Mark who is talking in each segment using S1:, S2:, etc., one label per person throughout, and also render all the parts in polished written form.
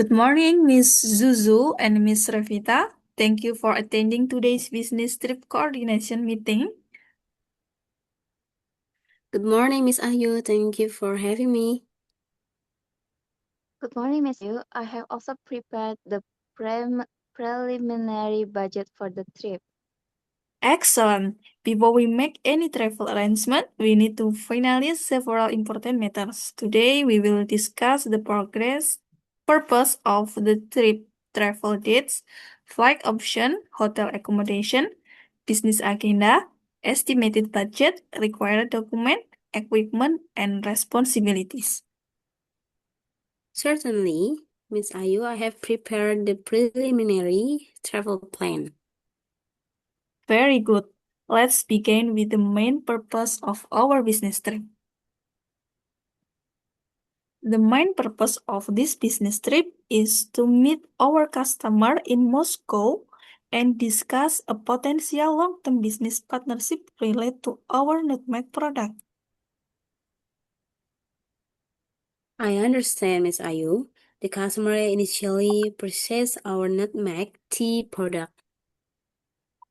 S1: Good morning, Miss Zuzu and Miss Revita. Thank you for attending today's business trip coordination meeting.
S2: Good morning, Miss Ayu. Thank you for having me.
S3: Good morning, Miss Yu. I have also prepared the preliminary budget for the trip.
S1: Excellent. Before we make any travel arrangement, we need to finalize several important matters. Today, we will discuss the purpose of the trip, travel dates, flight option, hotel accommodation, business agenda, estimated budget, required document, equipment, and responsibilities.
S2: Certainly, Miss Ayu, I have prepared the preliminary travel plan.
S1: Very good. Let's begin with the main purpose of our business trip. The main purpose of this business trip is to meet our customer in Moscow and discuss a potential long-term business partnership related to our nutmeg product.
S2: I understand, Miss Ayu. The customer initially purchased our nutmeg tea product.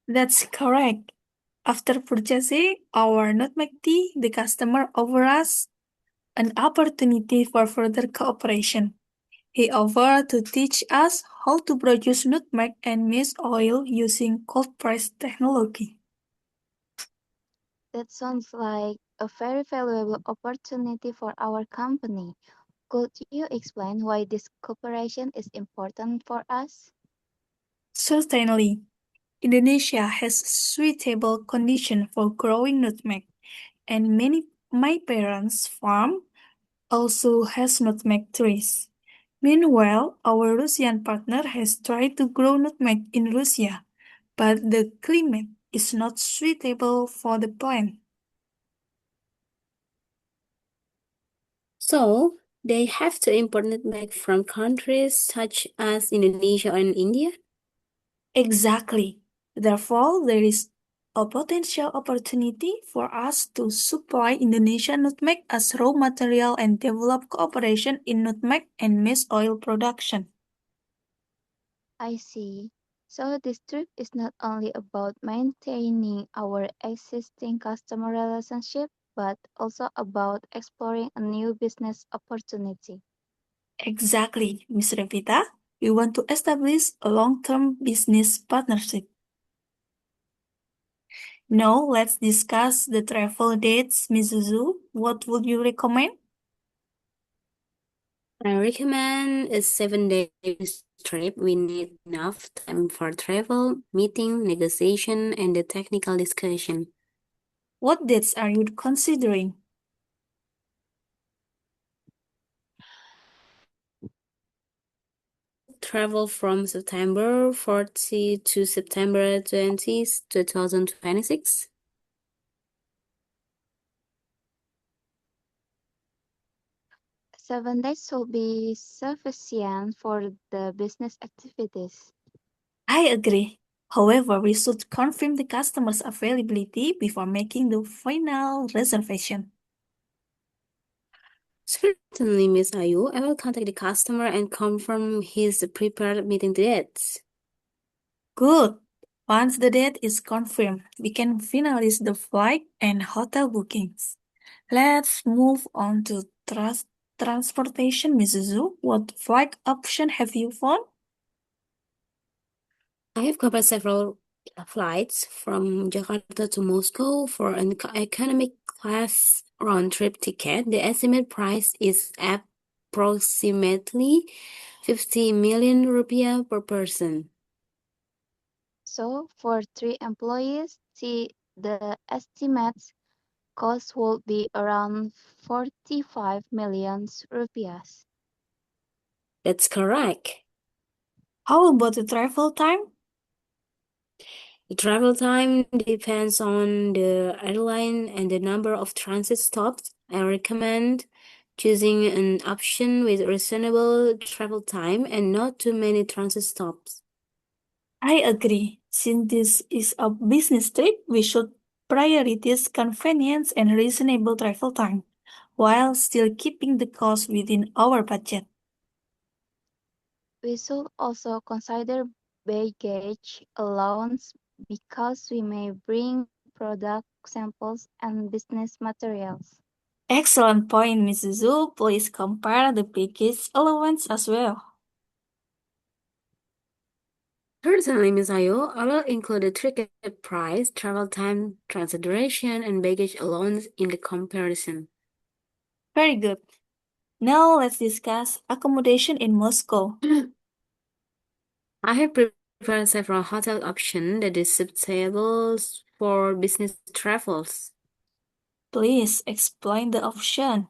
S1: That's correct. After purchasing our nutmeg tea, the customer offers us an opportunity for further cooperation. He offered to teach us how to produce nutmeg and maize oil using cold press technology.
S3: That sounds like a very valuable opportunity for our company. Could you explain why this cooperation is important for us?
S1: Certainly, Indonesia has suitable conditions for growing nutmeg, and my parents' farm also has nutmeg trees. Meanwhile, our Russian partner has tried to grow nutmeg in Russia, but the climate is not suitable for the plant.
S2: So, they have to import nutmeg from countries such as Indonesia and India?
S1: Exactly. Therefore, there is a potential opportunity for us to supply Indonesian nutmeg as raw material and develop cooperation in nutmeg and maize oil production.
S3: I see. So this trip is not only about maintaining our existing customer relationship, but also about exploring a new business opportunity.
S1: Exactly, Ms. Revita. We want to establish a long-term business partnership. Now, let's discuss the travel dates, Ms. Zuzu. What would you recommend?
S2: I recommend a 7 day trip. We need enough time for travel, meeting, negotiation, and the technical discussion.
S1: What dates are you considering?
S2: Travel from September 40 to September 20th, 2026.
S3: 7 days will be sufficient for the business activities.
S1: I agree. However, we should confirm the customer's availability before making the final reservation.
S2: Certainly, Miss Ayu. I will contact the customer and confirm his prepared meeting dates.
S1: Good. Once the date is confirmed, we can finalize the flight and hotel bookings. Let's move on to transportation, Mrs. Zhu. What flight option have you found?
S2: I have compared several flights from Jakarta to Moscow for an economic class round trip ticket. The estimated price is approximately 50 million rupiah per person.
S3: So for 3 employees, the estimates cost will be around 45 million rupiahs.
S2: That's correct.
S1: How about the travel time?
S2: The travel time depends on the airline and the number of transit stops. I recommend choosing an option with reasonable travel time and not too many transit stops.
S1: I agree. Since this is a business trip, we should prioritize convenience and reasonable travel time, while still keeping the cost within our budget.
S3: We should also consider baggage allowance because we may bring product samples and business materials.
S1: Excellent point, Ms. Zuzu. Please compare the package allowance as well.
S2: Certainly, Ms. Ayo, I will include the ticket price, travel time, transit duration, and baggage allowance in the comparison.
S1: Very good. Now let's discuss accommodation in Moscow.
S2: I have prepared several hotel options that is suitable for business travels.
S1: Please explain the option.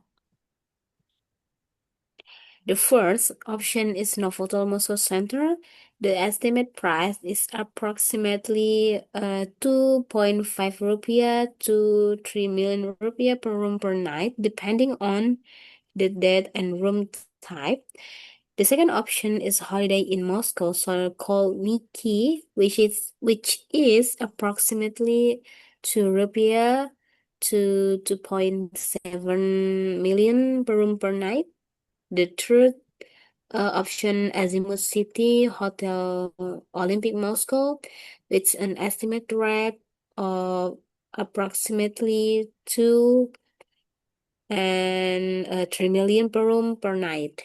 S2: The first option is Novotel Moscow Center. The estimate price is approximately 2.5 rupiah to 3 million rupiah per room per night, depending on the date and room type. The second option is Holiday in Moscow, so called Miki, which is approximately 2 rupiah to 2.7 million per room per night. The third option Azimuth City Hotel Olympic Moscow, with an estimated rate of approximately 2 and 3 million per room per night.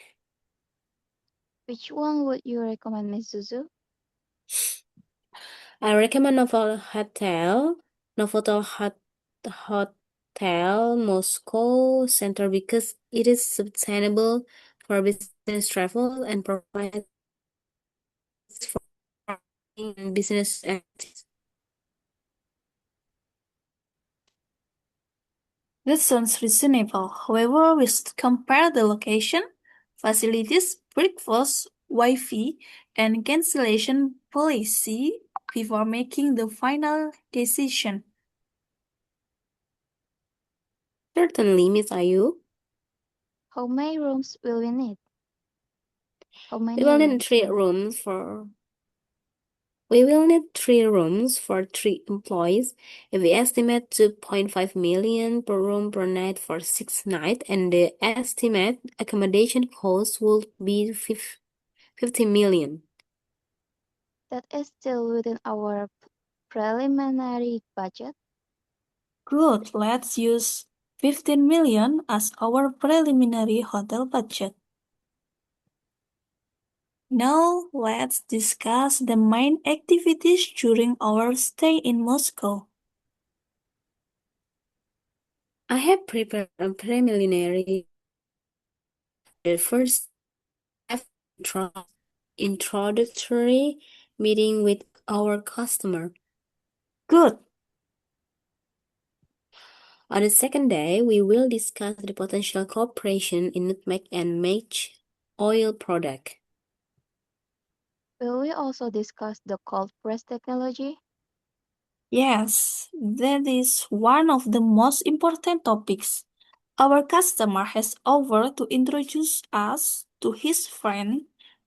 S3: Which one would you recommend, Ms. Zuzu?
S2: I recommend Novotel Moscow Center because it is sustainable for business travel and provides facilities for business activities.
S1: That sounds reasonable. However, we should compare the location, facilities, breakfast, Wi-Fi, and cancellation policy before making the final decision.
S2: Certainly, Miss Ayu.
S3: How many rooms will we need? How
S2: We
S3: many
S2: will need
S3: rooms?
S2: three rooms for We will need 3 rooms for 3 employees. If we estimate 2.5 million per room per night for 6 nights, and the estimate accommodation cost would be 50 million.
S3: That is still within our preliminary budget.
S1: Good, let's use 15 million as our preliminary hotel budget. Now, let's discuss the main activities during our stay in Moscow.
S2: I have prepared a preliminary. The first step introductory meeting with our customer.
S1: Good.
S2: On the second day, we will discuss the potential cooperation in nutmeg and match oil product.
S3: Will we also discuss the cold press technology?
S1: Yes, that is one of the most important topics. Our customer has offered to introduce us to his friend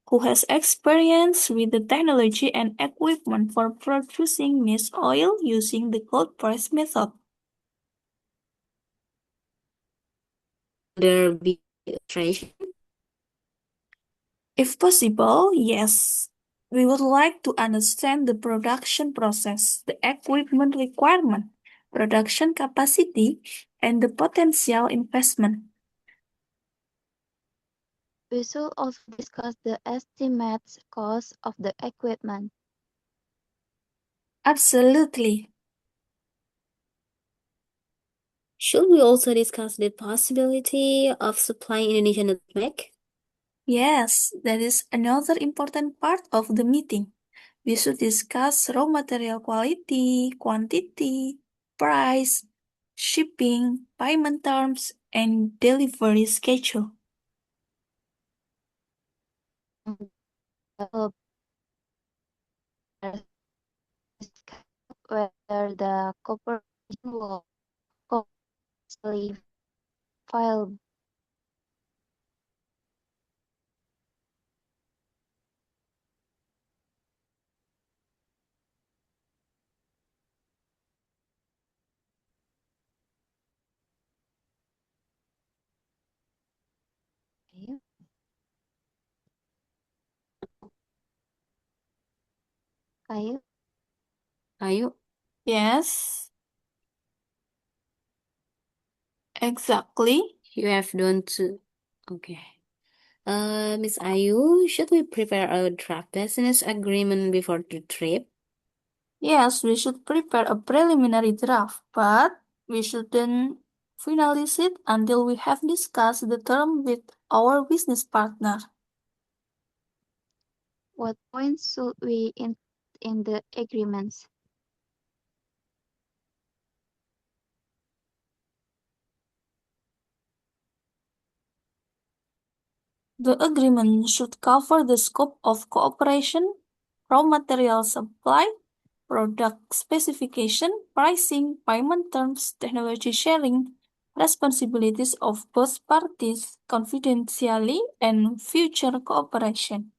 S1: who has experience with the technology and equipment for producing maize oil using the cold press method.
S2: Will there be illustration?
S1: If possible, yes. We would like to understand the production process, the equipment requirement, production capacity, and the potential investment.
S3: We should also discuss the estimated cost of the equipment.
S1: Absolutely.
S2: Should we also discuss the possibility of supplying Indonesian nutmeg?
S1: Yes, that is another important part of the meeting. We should discuss raw material quality, quantity, price, shipping, payment terms, and delivery schedule.
S3: Will discuss whether the corporation will constantly file. Kayu?
S2: Ayu,
S1: Yes, exactly.
S2: you have done too. Okay. Miss Ayu, should we prepare a draft business agreement before the trip?
S1: Yes, we should prepare a preliminary draft, but we shouldn't finalize it until we have discussed the term with our business partner.
S3: What points should we include in the agreements?
S1: The agreement should cover the scope of cooperation, raw material supply, product specification, pricing, payment terms, technology sharing, responsibilities of both parties, confidentiality, and future cooperation.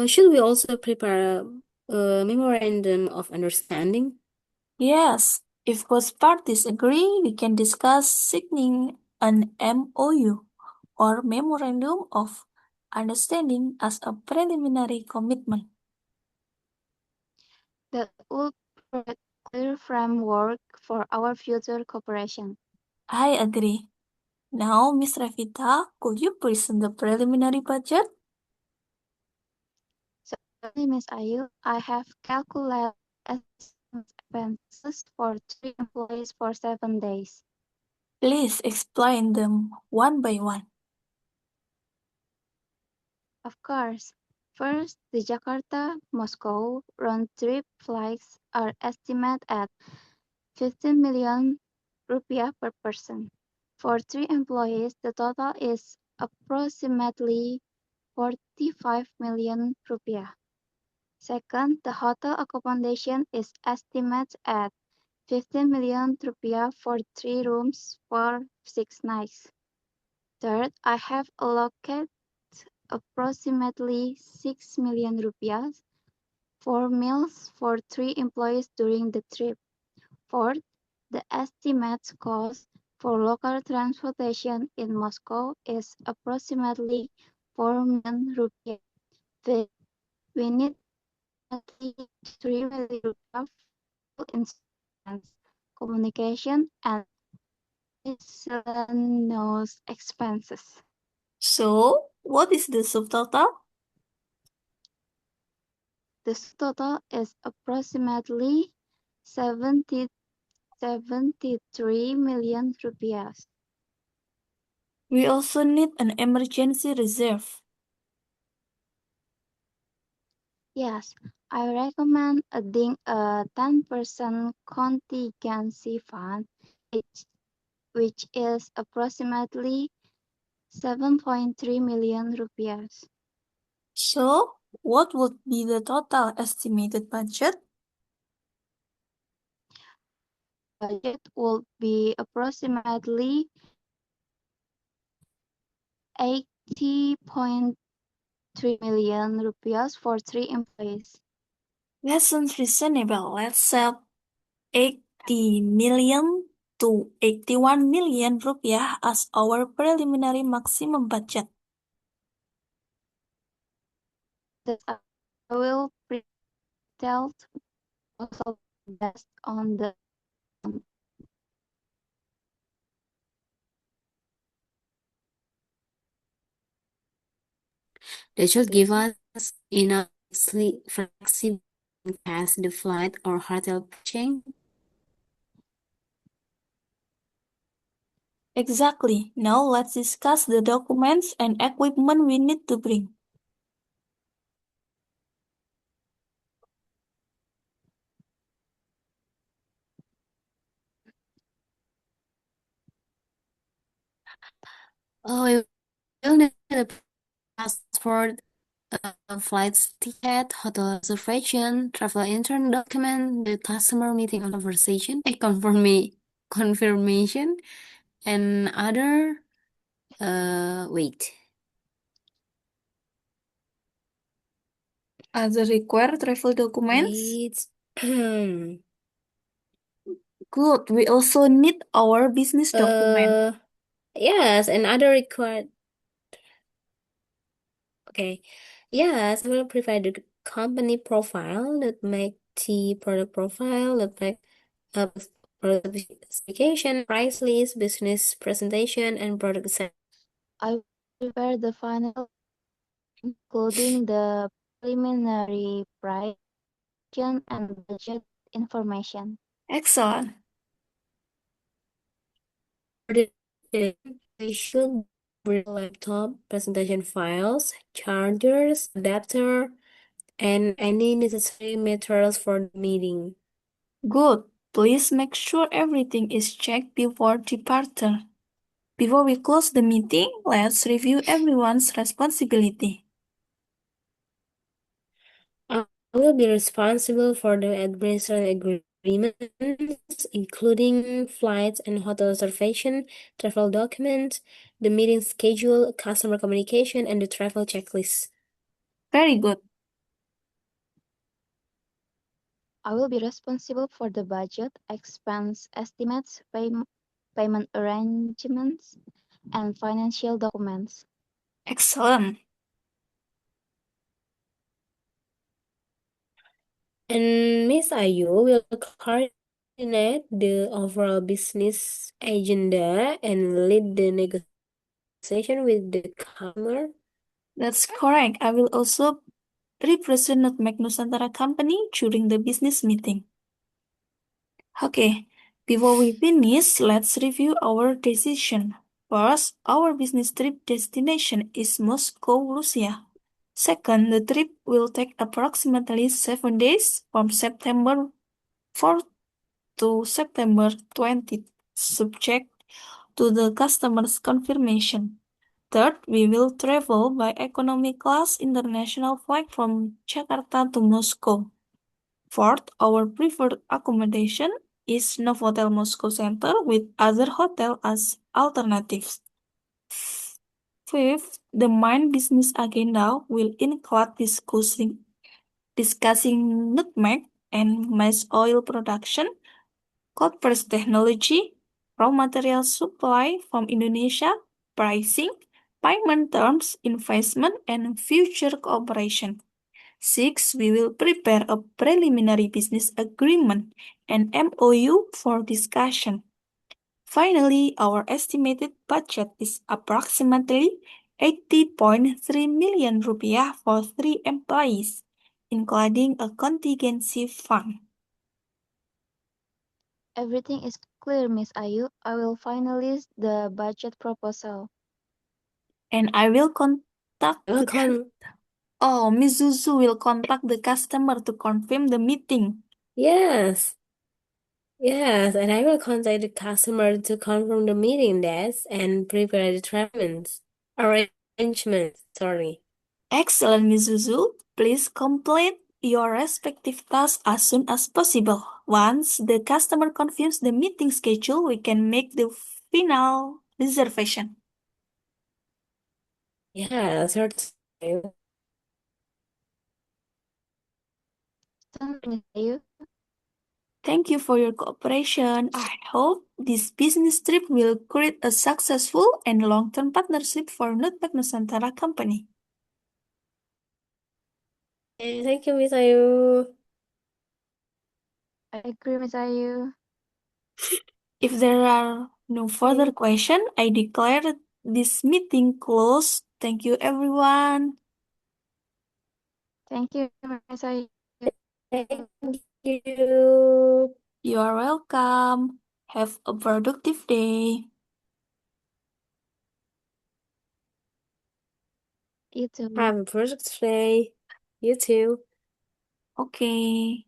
S2: Should we also prepare a memorandum of understanding?
S1: Yes, if both parties agree, we can discuss signing an MOU or Memorandum of Understanding as a preliminary commitment.
S3: That would provide clear framework for our future cooperation.
S1: I agree. Now, Miss Revita, could you present the preliminary budget?
S3: Certainly, Miss Ayu, I have calculated expenses for 3 employees for 7 days.
S1: Please explain them one by one.
S3: Of course, first, the Jakarta-Moscow round-trip flights are estimated at 15 million rupiah per person. For 3 employees, the total is approximately 45 million rupiah. Second, the hotel accommodation is estimated at 15 million rupiah for 3 rooms for 6 nights. Third, I have allocated approximately 6 million rupiah for meals for 3 employees during the trip. Fourth, the estimated cost for local transportation in Moscow is approximately 4 million rupiah. Fifth, we need approximately 3 million rupiah for insurance, communication, and miscellaneous expenses.
S1: So, what is the subtotal?
S3: The total is approximately 73 million rupiah.
S1: We also need an emergency reserve.
S3: Yes, I recommend adding a 10% contingency fund, which is approximately 7.3 million rupiah.
S1: So, what would be the total estimated budget?
S3: Budget will be approximately 80.3 million rupiah for 3 employees.
S1: That sounds reasonable. Let's set 80 million to 81 million rupiah as our preliminary maximum budget.
S3: That I will tell also based on the
S2: That should give us enough flexibility in case the flight or hotel change.
S1: Exactly. Now let's discuss the documents and equipment we need to bring.
S2: Oh, we will need a passport, flights ticket, hotel reservation, travel intern document, the customer meeting confirmation, and other. Wait.
S1: Other required travel documents?
S2: Wait.
S1: Good. We also need our business document.
S2: Yes, and other required. Okay. Yes, I will provide the company profile that make the product profile that make uh, product specification, price list, business presentation, and product assessment.
S3: I will prepare the final, including the preliminary price and budget information.
S1: Excellent.
S2: For the we should bring laptop, presentation files, chargers, adapter, and any necessary materials for the meeting.
S1: Good. Please make sure everything is checked before departure. Before we close the meeting, let's review everyone's responsibility.
S2: I will be responsible for the administrative agreements, including flights and hotel reservation, travel documents, the meeting schedule, customer communication, and the travel checklist.
S1: Very good.
S3: I will be responsible for the budget, expense estimates, payment arrangements, and financial documents.
S1: Excellent.
S2: And Miss Ayu will coordinate the overall business agenda and lead the negotiation with the customer.
S1: That's correct. I will also represent Nutmeg Nusantara Company during the business meeting. Okay, before we finish, let's review our decision. First, our business trip destination is Moscow, Russia. Second, the trip will take approximately 7 days from September 4th to September 20th, subject to the customer's confirmation. Third, we will travel by economy class international flight from Jakarta to Moscow. Fourth, our preferred accommodation is Novotel Moscow Center with other hotel as alternatives. Fifth, the main business agenda will include discussing nutmeg and maize oil production, cold press technology, raw material supply from Indonesia, pricing, payment terms, investment, and future cooperation. Six, we will prepare a preliminary business agreement and MOU for discussion. Finally, our estimated budget is approximately 80.3 million rupiah for 3 employees, including a contingency fund.
S3: Everything is clear, Miss Ayu. I will finalize the budget proposal.
S1: And I will contact
S2: I will
S1: Oh, Miss Zuzu will contact the customer to confirm the meeting.
S2: Yes. Yes, and I will contact the customer to confirm the meeting dates and prepare the arrangements. Sorry.
S1: Excellent, Miss Zuzu. Please complete your respective tasks as soon as possible. Once the customer confirms the meeting schedule, we can make the final reservation.
S2: Yeah, certainly.
S3: Thank you, Miss Ayu.
S1: Thank you for your cooperation. I hope this business trip will create a successful and long-term partnership for Nutmeg Nusantara Company.
S2: Thank you, Miss Ayu.
S3: I agree, Miss Ayu.
S1: If there are no further questions, I declare this meeting closed. Thank you, everyone.
S3: Thank you, Miss Ayu.
S2: Thank you.
S1: You are welcome. Have a productive day.
S3: You too.
S2: Have a perfect day. You too.
S1: Okay.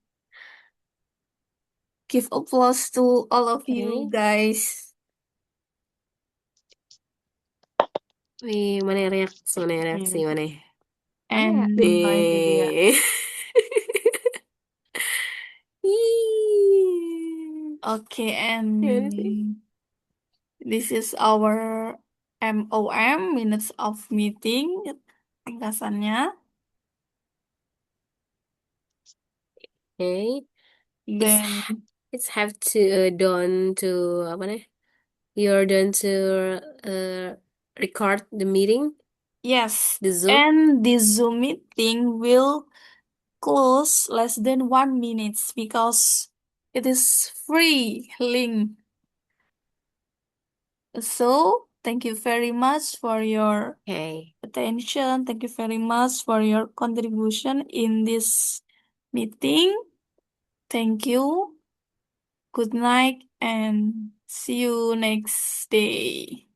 S1: Give applause to all of you
S2: Okay.
S1: guys.
S2: Mana reaksi mana?
S3: Mana
S1: And
S3: oh ini dia.
S2: Nih. Ih.
S1: okay,
S2: Gimana sih?
S1: and this is our MOM, minutes of meeting, ringkasannya.
S2: Okay. It's
S1: Then
S2: it's have to done to apa nih? You're done to uh, record the meeting.
S1: Yes,
S2: The Zoom?
S1: and the Zoom meeting will close less than 1 minute because it is free link. So, thank you very much for your
S2: Okay.
S1: attention. Thank you very much for your contribution in this meeting. Thank you. Good night and see you next day.